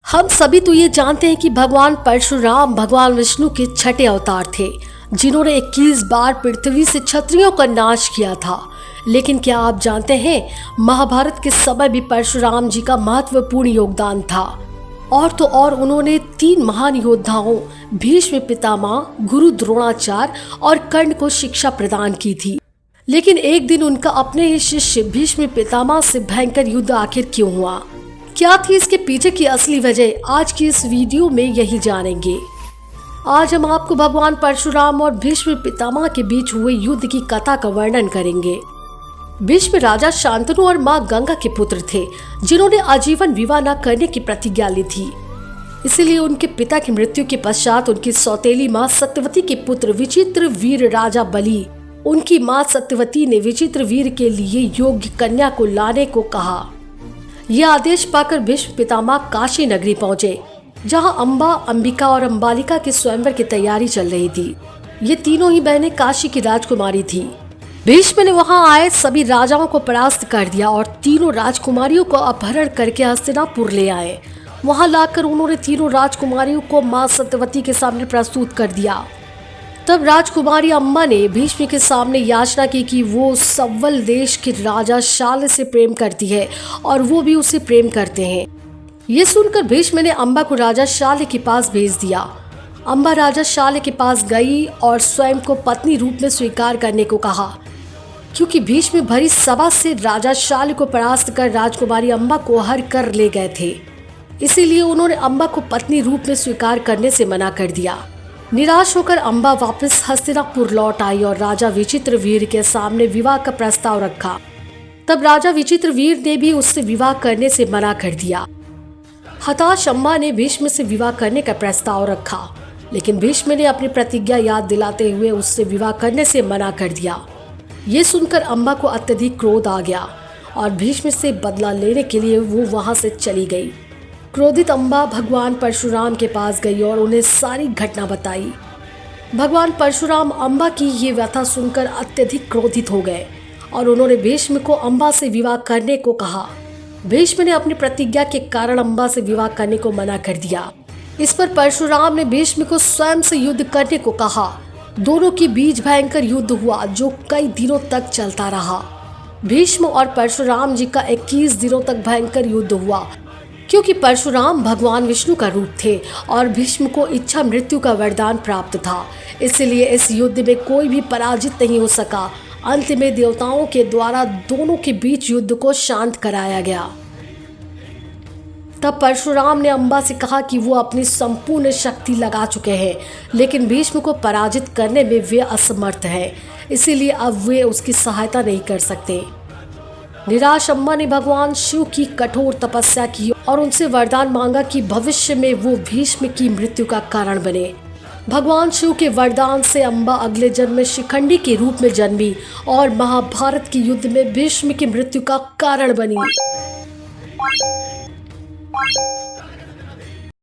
हम सभी तो ये जानते हैं कि भगवान परशुराम भगवान विष्णु के छठे अवतार थे, जिन्होंने 21 बार पृथ्वी से क्षत्रियों का नाश किया था। लेकिन क्या आप जानते हैं, महाभारत के समय भी परशुराम जी का महत्वपूर्ण योगदान था। और तो और उन्होंने 3 महान योद्धाओं भीष्म पितामह, गुरु द्रोणाचार्य और कर्ण को शिक्षा प्रदान की थी। लेकिन एक दिन उनका अपने ही शिष्य भीष्म पितामह से भयंकर युद्ध आखिर क्यों हुआ, क्या थी इसके पीछे की असली वजह, आज की इस वीडियो में यही जानेंगे। आज हम आपको भगवान परशुराम और भीष्म पितामह के बीच हुए युद्ध की कथा का वर्णन करेंगे। भीष्म राजा शांतनु और मां गंगा के पुत्र थे, जिन्होंने आजीवन विवाह न करने की प्रतिज्ञा ली थी। इसीलिए उनके पिता की मृत्यु के पश्चात उनकी सौतेली मां सत्यवती के पुत्र विचित्र वीर राजा बलि, उनकी मां सत्यवती ने विचित्र वीर के लिए योग्य कन्या को लाने को कहा। यह आदेश पाकर भीष्म पितामह काशी नगरी पहुंचे, जहां अम्बा, अंबिका और अंबालिका के स्वयंवर की तैयारी चल रही थी। ये तीनों ही बहनें काशी की राजकुमारी थी। भीष्म ने वहां आए सभी राजाओं को परास्त कर दिया और तीनों राजकुमारियों को अपहरण करके हस्तिनापुर ले आए। वहां लाकर उन्होंने तीनों राजकुमारियों को मां सत्यवती के सामने प्रस्तुत कर दिया। तब राजकुमारी अम्बा ने भीष्म के सामने याचना की कि वो सव्वल देश के राजा शाल्य से प्रेम करती है और वो भी उसे प्रेम करते हैं। ये सुनकर भीष्म ने अम्बा को राजा शाल्य के पास भेज दिया। अम्बा राजा शाल्य के पास गई और स्वयं को पत्नी रूप में स्वीकार करने को कहा। क्योंकि भीष्म भरी सभा से राजा शाल्य को परास्त कर राजकुमारी अम्बा को हर कर ले गए थे, इसीलिए उन्होंने अम्बा को पत्नी रूप में स्वीकार करने से मना कर दिया। निराश होकर अम्बा वापस हस्तिनापुर लौट आई और राजा विचित्र वीर के सामने विवाह का प्रस्ताव रखा। तब राजा विचित्र वीर ने भी उससे विवाह करने से मना कर दिया। हताश अम्बा ने भीष्म से विवाह करने का प्रस्ताव रखा, लेकिन भीष्म ने अपनी प्रतिज्ञा याद दिलाते हुए उससे विवाह करने से मना कर दिया। ये सुनकर अम्बा को अत्यधिक क्रोध आ गया और भीष्म से बदला लेने के लिए वो वहां से चली गई। क्रोधित अम्बा भगवान परशुराम के पास गई और उन्हें सारी घटना बताई। भगवान परशुराम अम्बा की ये व्यथा सुनकर अत्यधिक क्रोधित हो गए और उन्होंने भीष्म को अम्बा से विवाह करने को कहा। भीष्म ने अपनी प्रतिज्ञा के कारण अम्बा से विवाह करने को मना कर दिया। इस पर परशुराम ने भीष्म को स्वयं से युद्ध करने को कहा। दोनों के बीच भयंकर युद्ध हुआ जो कई दिनों तक चलता रहा। भीष्म और परशुराम जी का 21 दिनों तक भयंकर युद्ध हुआ, क्योंकि परशुराम भगवान विष्णु का रूप थे और भीष्म को इच्छा मृत्यु का वरदान प्राप्त था। इसलिए इस युद्ध में कोई भी पराजित नहीं हो सका। अंत में देवताओं के द्वारा दोनों के बीच युद्ध को शांत कराया गया। तब परशुराम ने अम्बा से कहा कि वो अपनी संपूर्ण शक्ति लगा चुके हैं, लेकिन भीष्म को पराजित करने में वे असमर्थ हैं, इसीलिए अब वे उसकी सहायता नहीं कर सकते। निराश अम्बा ने भगवान शिव की कठोर तपस्या की और उनसे वरदान मांगा कि भविष्य में वो भीष्म की मृत्यु का कारण बने। भगवान शिव के वरदान से अम्बा अगले जन्म में शिखंडी के रूप में जन्मी और महाभारत के युद्ध में भीष्म की मृत्यु का कारण बनी।